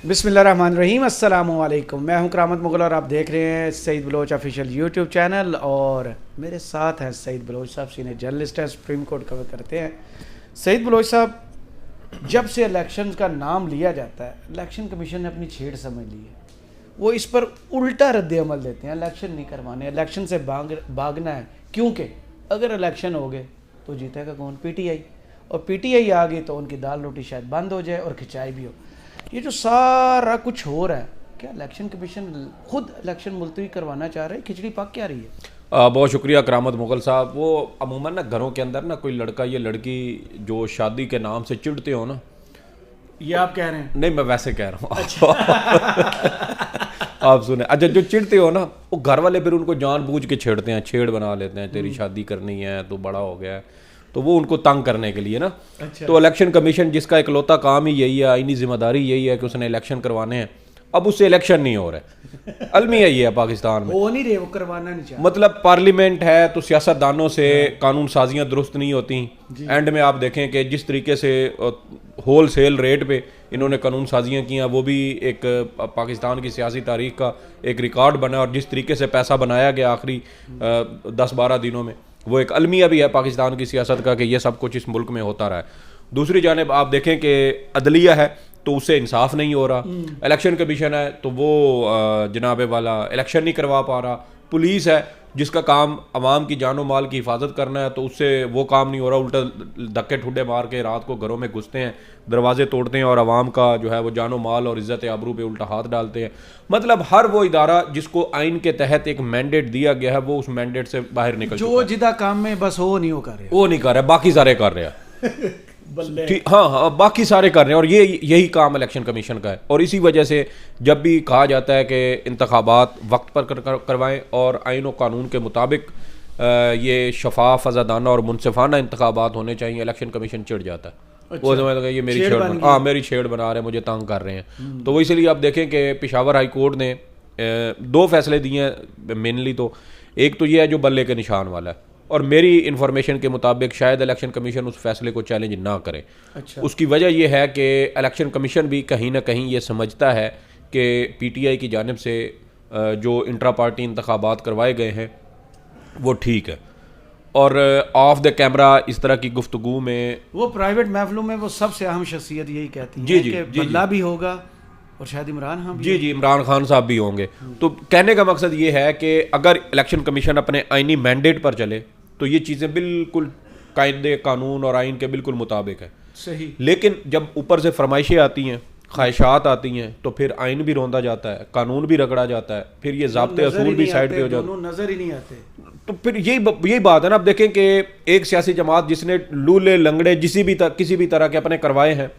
बिस्मिल्लाहिर्रहमानिर्रहीम, अस्सलामुअलैकुम। मैं हूं करामत मुगल और आप देख रहे हैं Saeed Baloch official YouTube channel. और मेरे साथ हैं सईद बलोच साहब, सीनियर जर्नलिस्ट हैं, सुप्रीम कोर्ट कवर करते हैं। सईद बलोच साहब, जब से इलेक्शन का नाम लिया जाता है, इलेक्शन कमीशन ने अपनी छेड़ समझ ली है। वो इस पर उल्टा रद्द अमल देते हैं, इलेक्शन नहीं करवाने, इलेक्शन से भागना है। क्योंकि अगर इलेक्शन हो गए तो जीतेगा कौन? PTI। और PTI आ गई तो उनकी दाल रोटी शायद बंद हो जाए और खिंचाई भी हो। ये जो सारा कुछ हो रहा है, क्या इलेक्शन कमीशन खुद इलेक्शन मुलतवी करवाना चाह रहे हैं? खिचड़ी पक क्या रही है? बहुत शुक्रिया करामत मुगल साहब। वो अमूमन ना घरों के अंदर ना कोई लड़का या लड़की जो शादी के नाम से चिढ़ते हो ना, ये आप कह रहे हैं? नहीं, मैं वैसे कह रहा हूँ। अच्छा। आप सुने। अच्छा, जो चिढ़ते हो ना, वो घर वाले फिर उनको जानबूझ के छेड़ते हैं, छेड़ बना लेते हैं, तेरी शादी करनी है, तो बड़ा हो गया है, तो वो उनको तंग करने के लिए ना। अच्छा। तो इलेक्शन कमीशन जिसका इकलौता काम ही यही है, आईनी जिम्मेदारी यही है कि उसने इलेक्शन करवाने हैं, अब उससे इलेक्शन नहीं हो रहा है। अलमिया ये है पाकिस्तान में, हो नहीं रहे, वो करवाना नहीं चाहते। मतलब पार्लियामेंट है तो सियासतदानों से कानून साजियाँ दुरुस्त नहीं होती। एंड में आप देखें कि जिस तरीके से होल सेल रेट पे इन्होंने कानून साजियाँ की हैं, वो भी एक पाकिस्तान की सियासी तारीख का एक रिकॉर्ड बना। और जिस तरीके से पैसा बनाया गया आखिरी 10-12 दिनों में, वो एक अलमिया भी है पाकिस्तान की सियासत का कि ये सब कुछ इस मुल्क में होता रहा है। दूसरी जानिब आप देखें कि अदलिया है तो उससे इंसाफ नहीं हो रहा, इलेक्शन कमीशन है तो वो जनाबे वाला इलेक्शन नहीं करवा पा रहा, पुलिस है जिसका काम अवाम की जानो माल की हिफाजत करना है तो उससे वो काम नहीं हो रहा, उल्टा धक्के ठुड्डे मार के रात को घरों में घुसते हैं, दरवाजे तोड़ते हैं और अवाम का जो है वो जानो माल और इज्जत आबरू पे उल्टा हाथ डालते हैं। मतलब हर वो इदारा जिसको आइन के तहत एक मैंडेट दिया गया है, वो उस मैंडेट से बाहर निकल चुका है। जो जिदा काम में बस वो नहीं हो कर रहे, वो नहीं कर रहे, बाकी सारे कर रहे हैं। ठीक, हाँ, बाकी सारे कर रहे हैं। और ये यही काम इलेक्शन कमीशन का है। और इसी वजह से जब भी कहा जाता है कि इंतखाबात वक्त पर करवाएं और आइन और कानून के मुताबिक ये शफाफ, आज़ादाना और मुनसिफाना इंतखाबात होने चाहिए, इलेक्शन कमीशन चिढ़ जाता है। अच्छा। वो समझ ये मेरी छेड़, हाँ, मेरी छेड़ बना रहे हैं, मुझे तंग कर रहे हैं। तो वो इसलिए आप देखें कि पेशावर हाई कोर्ट ने 2 फैसले दिए हैं मेनली। तो एक तो ये है जो बल्ले के निशान वाला है, और मेरी इन्फॉर्मेशन के मुताबिक शायद इलेक्शन कमीशन उस फैसले को चैलेंज ना करे। अच्छा। उसकी वजह यह है कि इलेक्शन कमीशन भी कहीं ना कहीं ये समझता है कि PTI की जानिब से जो इंट्रा पार्टी इंतखाबात करवाए गए हैं वो ठीक है। और ऑफ द कैमरा इस तरह की गुफ्तगू में, वो प्राइवेट महफिलों में वो सबसे अहम शख्सियत यही कहती है जी जी कि जी बल्ला भी होगा और शायद इमरान खान भी जी जी इमरान खान साहब भी होंगे। तो कहने का मकसद ये है कि अगर इलेक्शन कमीशन अपने आइनी मैंडेट पर चले तो ये चीज़ें बिल्कुल कायदे कानून और आइन के बिल्कुल मुताबिक है। सही। लेकिन जब ऊपर से फरमाइशें आती हैं, ख्वाहिशात आती हैं, तो फिर आइन भी रोंदा जाता है, कानून भी रगड़ा जाता है, फिर ये ज़ाब्ते असूल भी साइड पे हो जाते हैं, नजर ही नहीं आते। तो फिर यही बात है ना। आप देखें कि एक सियासी जमात जिसने लूले लंगड़े किसी भी तरह के अपने करवाए हैं,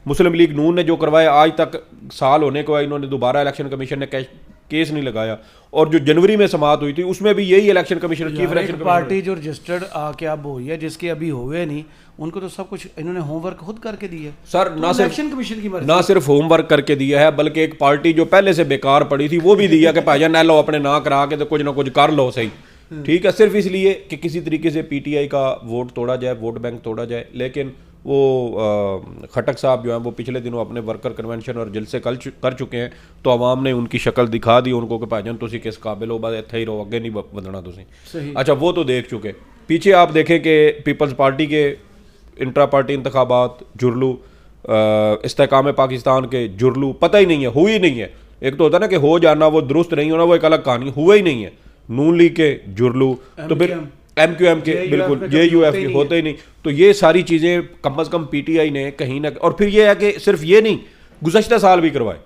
मुस्लिम लीग नून ने जो करवाए, आज तक साल होने के बाद इन्होंने दोबारा इलेक्शन कमीशन ने केस नहीं लगाया। और जो जनवरी में समाअत हुई थी उसमें भी यही election commission, chief election party जो रजिस्टर्ड आके अब हुई है, जिसके अभी हुए नहीं, उनको तो सब कुछ इन्होंने होमवर्क खुद करके दिया सर। तो ना सिर्फ इलेक्शन कमीशन की मर्जी, ना सिर्फ होमवर्क करके दिया है, बल्कि एक पार्टी जो पहले से बेकार पड़ी थी वो भी दिया कि भाईजान ना लो, अपने ना करा के तो कुछ ना कुछ कर लो सही, ठीक है, सिर्फ इसलिए कि किसी तरीके से PTI का वोट तोड़ा जाए, वोट बैंक तोड़ा जाए। लेकिन वो खटक साहब जो हैं वो पिछले दिनों अपने वर्कर कन्वेंशन और जलसे कर चुके हैं, तो अवाम ने उनकी शक्ल दिखा दी उनको कि भाईजान तुसी किस काबिल हो, बस इत्थे ही रहो, अगे नहीं बदलना तुसी। अच्छा, वो तो देख चुके। पीछे आप देखें कि पीपल्स पार्टी के इंट्रा पार्टी इंतखाबात, जुर्लू, इस्तेकाम पाकिस्तान के जुर्लू, पता ही नहीं है, हुई नहीं है। एक तो होता है ना कि हो जाना, वो दुरुस्त नहीं होना, वो एक अलग कहानी, हुआ ही नहीं है। नून लीग के जुर्लू, तो फिर MQM के बिल्कुल JUF के होते ही नहीं। तो ये सारी चीज़ें कम अज़ कम PTI ने कहीं ना, और फिर ये है कि सिर्फ ये नहीं, गुज़श्ता साल भी करवाए,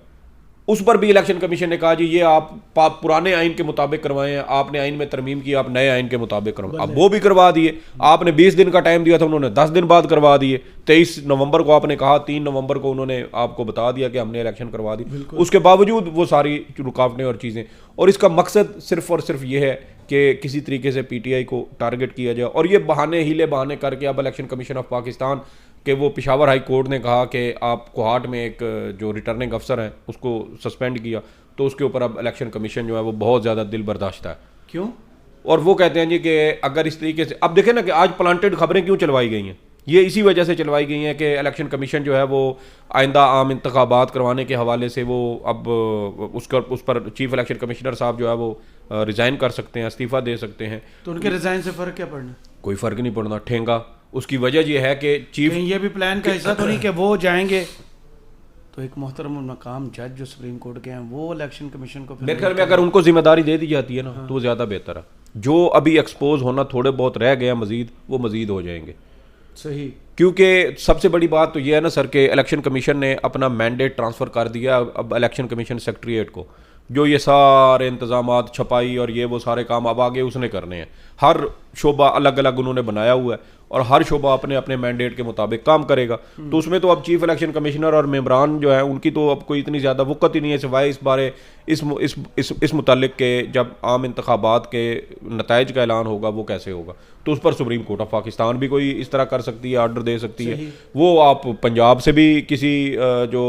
उस पर भी इलेक्शन कमीशन ने कहा जी ये आप पुराने आइन के मुताबिक करवाए हैं, आपने आइन में तरमीम की, आप नए आइन के मुताबिक करवाए, अब वो भी करवा दिए। आपने 20 दिन का टाइम दिया था, उन्होंने 10 दिन बाद करवा दिए। 23 नवंबर को आपने कहा, 3 नवंबर को उन्होंने आपको बता दिया कि हमने इलेक्शन करवा दी, उसके बावजूद वो सारी रुकावटें और चीज़ें। और इसका मकसद सिर्फ और सिर्फ ये है कि किसी तरीके से PTI को टारगेट किया जाए। और ये हीले बहाने करके अब इलेक्शन कमीशन ऑफ पाकिस्तान कि वो पेशावर हाई कोर्ट ने कहा कि आप कोहाट में एक जो रिटर्निंग अफसर हैं उसको सस्पेंड किया, तो उसके ऊपर अब इलेक्शन कमीशन जो है वो बहुत ज़्यादा दिल बर्दाश्त है। क्यों? और वो कहते हैं जी कि अगर इस तरीके से, अब देखें ना कि आज प्लांटेड खबरें क्यों चलवाई गई हैं, ये इसी वजह से चलवाई गई हैं कि इलेक्शन कमीशन जो है वो आइंदा आम इंतखाबात करवाने के हवाले से वो अब उस पर चीफ इलेक्शन कमिश्नर साहब जो है वो रिज़ाइन कर सकते हैं, इस्तीफ़ा दे सकते हैं। तो उनके रिज़ाइन से फ़र्क क्या पड़ना? कोई फ़र्क नहीं पड़ना, ठेंगा। उसकी वजह ये है कि चीफ, ये भी प्लान का हिस्सा तो नहीं कि वो जाएंगे तो एक मोहतरम मकाम जज जो सुप्रीम कोर्ट के हैं वो इलेक्शन कमीशन को, मेरे ख्याल में अगर उनको जिम्मेदारी दे दी जाती है ना तो वो ज़्यादा बेहतर है। जो अभी एक्सपोज होना थोड़े बहुत रह गया मजीद, वो मजीद हो जाएंगे। सही, क्योंकि सबसे बड़ी बात तो ये है ना सर कि इलेक्शन कमीशन ने अपना मैंडेट ट्रांसफ़र कर दिया अब इलेक्शन कमीशन सेक्रेटरीट को, जो ये सारे इंतजामात, छपाई और ये वो सारे काम अब आगे उसने करने हैं। हर शोबा अलग अलग उन्होंने बनाया हुआ है और हर शोबा अपने अपने मैंडेट के मुताबिक काम करेगा। तो उसमें तो अब चीफ इलेक्शन कमिश्नर और मेम्बरान जो है उनकी तो अब कोई इतनी ज़्यादा वक़्त ही नहीं है सिवाय इस बारे इस मुतालिक के जब आम इंतखाबात के नताइज का ऐलान होगा वो कैसे होगा, तो उस पर सुप्रीम कोर्ट ऑफ पाकिस्तान भी कोई इस तरह कर सकती है, आर्डर दे सकती है। वो आप पंजाब से भी किसी जो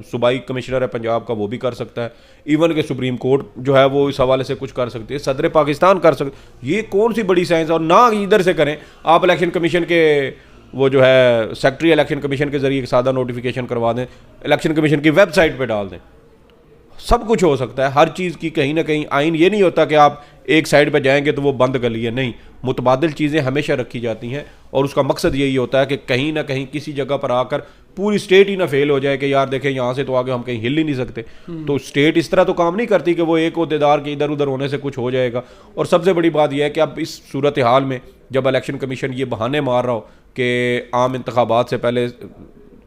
सूबाई कमिश्नर है पंजाब का वो भी कर सकता है, इवन के सुप्रीम कोर्ट जो है वो इस हवाले से कुछ कर सकती है, सदर पाकिस्तान कर सकते। ये कौन सी बड़ी साइंस है? और ना इधर से करें, आप इलेक्शन कमीशन के वो जो है सेक्रेटरी इलेक्शन कमीशन के जरिए एक सादा नोटिफिकेशन करवा दें, इलेक्शन कमीशन की वेबसाइट पे डाल दें, सब कुछ हो सकता है। हर चीज़ की कहीं ना कहीं आइन ये नहीं होता कि आप एक साइड पे जाएंगे तो वो बंद कर लिए, नहीं, मुतबादिल चीज़ें हमेशा रखी जाती हैं और उसका मकसद यही होता है कि कहीं ना कहीं किसी जगह पर आकर पूरी स्टेट ही ना फेल हो जाए कि यार देखें यहाँ से तो आगे हम कहीं हिल ही नहीं सकते। तो स्टेट इस तरह तो काम नहीं करती कि वो एक ओहदेदार के इधर उधर होने से कुछ हो जाएगा। और सबसे बड़ी बात यह है कि अब इस सूरत हाल में जब इलेक्शन कमीशन ये बहाने मार रहा हो कि आम इंतखाबात से पहले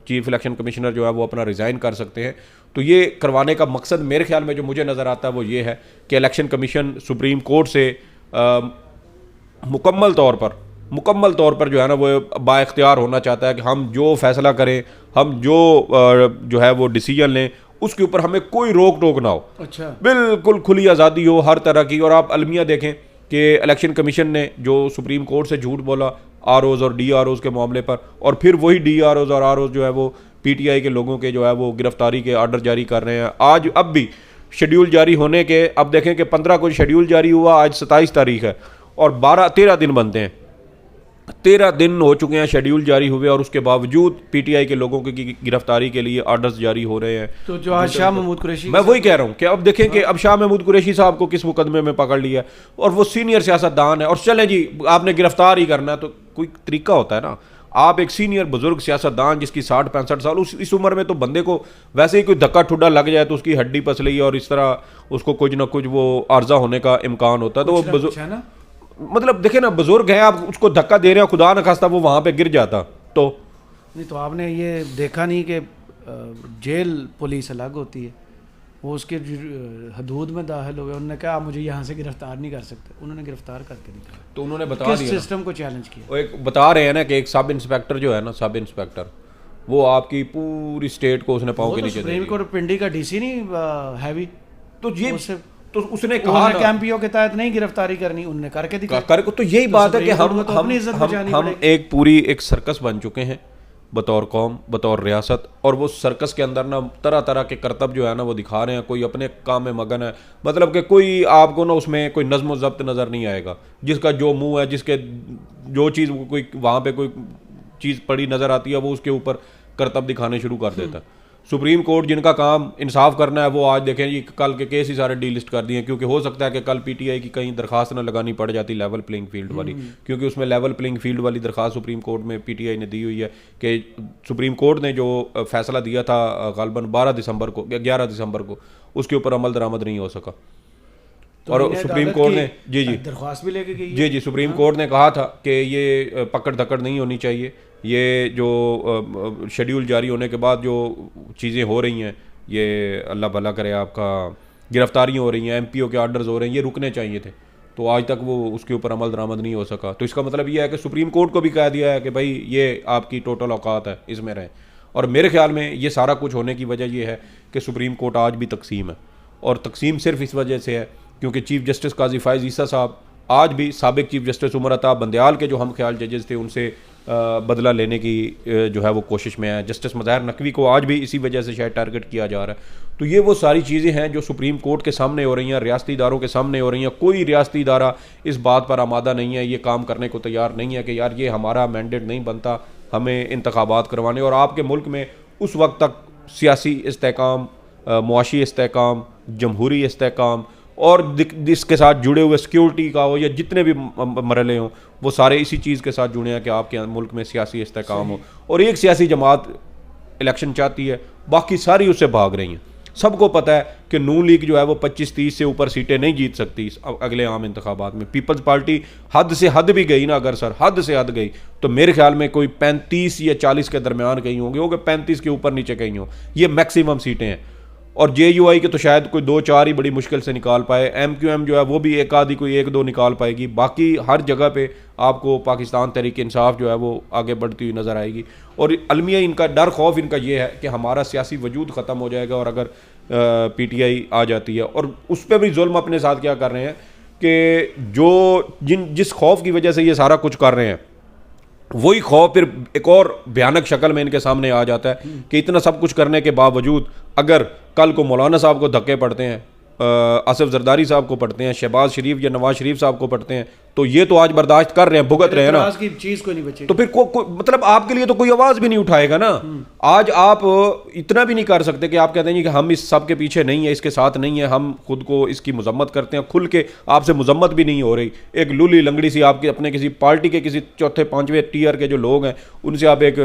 चीफ इलेक्शन कमिश्नर जो है वो अपना रिज़ाइन कर सकते हैं, तो ये करवाने का मकसद मेरे ख्याल में जो मुझे नज़र आता है वो ये है कि इलेक्शन कमीशन सुप्रीम कोर्ट से मुकम्मल तौर पर जो है ना वो बाइख्तियार होना चाहता है कि हम जो फैसला करें, हम जो है वो डिसीजन लें, उसके ऊपर हमें कोई रोक टोक ना हो। अच्छा, बिल्कुल खुली आज़ादी हो हर तरह की। और आप अलमिया देखें कि इलेक्शन कमीशन ने जो सुप्रीम कोर्ट से झूठ बोला आरओज़ और डीआरओज़ के मामले पर, और फिर वही डीआरओज़ और आरओज़ जो है वो पीटीआई के लोगों के जो है वो गिरफ्तारी के आर्डर जारी कर रहे हैं। आज अब भी शेड्यूल जारी होने के, अब देखें कि 15 को शेड्यूल जारी हुआ, आज 27 तारीख है और 13 दिन बनते हैं, 13 दिन हो चुके हैं शेड्यूल जारी हुए और उसके बावजूद पीटीआई के लोगों की गिरफ्तारी के लिए आर्डर्स जारी हो रहे हैं। तो जो आज शाह महमूद कुरैशी, मैं वही कह रहा हूँ कि अब देखें कि अब शाह महमूद कुरैशी साहब को किस मुकदमे में पकड़ लिया और वो सीनियर सियासतदान है, और चले जी आपने गिरफ्तार ही करना है तो कोई तरीका होता है ना। आप एक सीनियर बुजुर्ग सियासतदान जिसकी 60-65 साल, इस उम्र में तो बंदे को वैसे ही कोई धक्का ठुड्डा लग जाए तो उसकी हड्डी पसली और इस तरह उसको कुछ ना कुछ वो आर्जा होने का इम्कान होता है। तो वो बुजुर्ग, मतलब देखे ना, बुजुर्ग है, आप उसको धक्का दे रहे हो, खुदा न खास्ता वो वहां पे गिर जाता तो नहीं। तो आपने ये देखा नहीं कि जेल पुलिस अलग होती है, वो उसके हदूद में दाखिल हो गए, उन्होंने कहा आप मुझे यहाँ से गिरफ्तार नहीं कर सकते, उन्होंने गिरफ्तार करके दिखाया। तो उन्होंने बता किस दिया सिस्टम को चैलेंज किया। वो एक बता रहे हैं ना कि एक सब इंस्पेक्टर जो है ना, सब इंस्पेक्टर वो आपकी पूरी स्टेट को उसने पाँव के नीचे सुप्रीम कोर्ट पिंडी का डीसी नहीं हैवी, तो ये तो उसने कहा ना कैंपियो के तहत नहीं गिरफ्तारी करनी, उन्होंने करके दिखाया। तो यही बात है कि हम एक पूरी एक सर्कस बन चुके हैं बतौर कौम, बतौर रियासत, और वो सर्कस के अंदर ना तरह तरह के करतब जो है ना वो दिखा रहे हैं। कोई अपने काम में मगन है, मतलब कि कोई आपको ना उसमें कोई नज़्म ज़ब्त नज़र नहीं आएगा। जिसका जो मुंह है, जिसके जो चीज़ कोई वहाँ पे कोई चीज़ पड़ी नज़र आती है वो उसके ऊपर करतब दिखाने शुरू कर देता है। सुप्रीम कोर्ट जिनका काम इंसाफ करना है वो आज देखें जी कल के केस ही सारे डीलिस्ट कर दिए, क्योंकि हो सकता है कि कल पीटीआई की कहीं दरखास्त ना लगानी पड़ जाती लेवल प्लेइंग फील्ड वाली, क्योंकि उसमें लेवल प्लेइंग फील्ड वाली दरखास्त सुप्रीम कोर्ट में पीटीआई ने दी हुई है कि सुप्रीम कोर्ट ने जो फैसला दिया था गलबन 11 दिसंबर को 11 दिसंबर को, उसके ऊपर अमल दरामद नहीं हो सका। और सुप्रीम कोर्ट ने जी दरख्वास्त भी लेके गई जी सुप्रीम कोर्ट ने कहा था कि ये पकड़ धकड़ नहीं होनी चाहिए, ये जो शेड्यूल जारी होने के बाद जो चीज़ें हो रही हैं, ये अल्लाह भला करे आपका गिरफ्तारियाँ हो रही हैं, एमपीओ के आर्डर्स हो रहे हैं, ये रुकने चाहिए थे, तो आज तक वो उसके ऊपर अमल दरामद नहीं हो सका। तो इसका मतलब ये है कि सुप्रीम कोर्ट को भी कह दिया है कि भाई ये आपकी टोटल औकात है, इसमें रहें। और मेरे ख्याल में ये सारा कुछ होने की वजह ये है कि सुप्रीम कोर्ट आज भी तकसीम है, और तकसीम सिर्फ इस वजह से है क्योंकि चीफ जस्टिस काजी फायज़ ईसा साहब आज भी साबिक चीफ जस्टिस उमर अता बंदयाल के जो हम ख्याल जजेस थे उनसे बदला लेने की जो है वो कोशिश में है। जस्टिस मज़ाहिर नकवी को आज भी इसी वजह से शायद टारगेट किया जा रहा है। तो ये वो सारी चीज़ें हैं जो सुप्रीम कोर्ट के सामने हो रही हैं, रियासती इदारों के सामने हो रही हैं। कोई रियासती इदारा इस बात पर आमादा नहीं है, ये काम करने को तैयार नहीं है कि यार ये हमारा मैंडेट नहीं बनता, हमें इंतखाबात करवाने, और आपके मुल्क में उस वक्त तक सियासी इस्तेहकाम, मुआशी इस्तेहकाम, जमहूरी इस्तेहकाम और इसके साथ जुड़े हुए सिक्योरिटी का हो या जितने भी मरले हों, वो सारे इसी चीज़ के साथ जुड़े हैं कि आपके मुल्क में सियासी इस्तेहकाम हो। और एक सियासी जमात इलेक्शन चाहती है, बाकी सारी उससे भाग रही हैं। सबको पता है कि नून लीग जो है वो 25-30 से ऊपर सीटें नहीं जीत सकती अगले आम इंतखाबात में। पीपल्स पार्टी हद से हद भी गई ना, अगर सर हद से हद गई तो मेरे ख्याल में कोई 35 या 40 के दरमियान गई होंगी, 35 के ऊपर नीचे गई हों, ये मैक्सिमम सीटें हैं। और JUI के तो शायद कोई 2-4 ही बड़ी मुश्किल से निकाल पाए। MQM जो है वो भी एक आधी कोई 1-2 निकाल पाएगी, बाकी हर जगह पे आपको पाकिस्तान तहरीक इंसाफ जो है वो आगे बढ़ती हुई नज़र आएगी। और अलमिया इनका डर खौफ इनका ये है कि हमारा सियासी वजूद ख़त्म हो जाएगा और अगर PTI आ जाती है। और उस पर भी जुल्म अपने साथ क्या कर रहे हैं कि जिस खौफ की वजह से ये सारा कुछ कर रहे हैं, वही खौफ फिर एक और भयानक शक्ल में इनके सामने आ जाता है कि इतना सब कुछ करने के बावजूद अगर कल को मौलाना साहब को धक्के पड़ते हैं, आसिफ जरदारी साहब को पढ़ते हैं, शहबाज शरीफ या नवाज शरीफ साहब को पढ़ते हैं, तो ये तो आज बर्दाश्त कर रहे हैं, भुगत रहे हैं ना, की चीज को नहीं बचेगी। तो फिर मतलब आपके लिए तो कोई आवाज भी नहीं उठाएगा ना। आज आप इतना भी नहीं कर सकते कि आप कहते हैं कि हम इस सब के पीछे नहीं है, इसके साथ नहीं है, हम खुद को इसकी मजम्मत करते हैं, खुल के आपसे मजम्मत भी नहीं हो रही। एक लूली लंगड़ी सी आपके अपने किसी पार्टी के किसी चौथे पांचवें टीयर के जो लोग हैं उनसे आप एक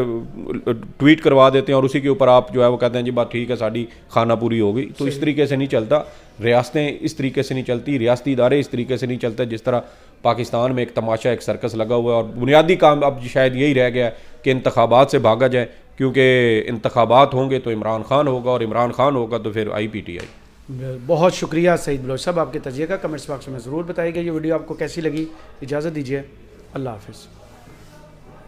ट्वीट करवा देते हैं और उसी के ऊपर आप जो है वो कहते हैं जी बात ठीक है, साड़ी खाना पूरी हो गई। तो इस तरीके से नहीं चलता, रियासतें इस तरीके से नहीं चलती, रियासती इदारे इस तरीके से नहीं चलते। जिस तरह पाकिस्तान में एक तमाशा, एक सर्कस लगा हुआ है और बुनियादी काम अब शायद यही रह गया है कि इंतखाबात से भागा जाए, क्योंकि इंतखाबात होंगे तो इमरान खान होगा और इमरान खान होगा तो फिर IPTI। बहुत शुक्रिया सईद बलोच साहब, आपके तजिए का कमेंट्स बॉक्स में ज़रूर बताइएगा। ये वीडियो आपको कैसी लगी, इजाज़त दीजिए, अल्लाह हाफिज़।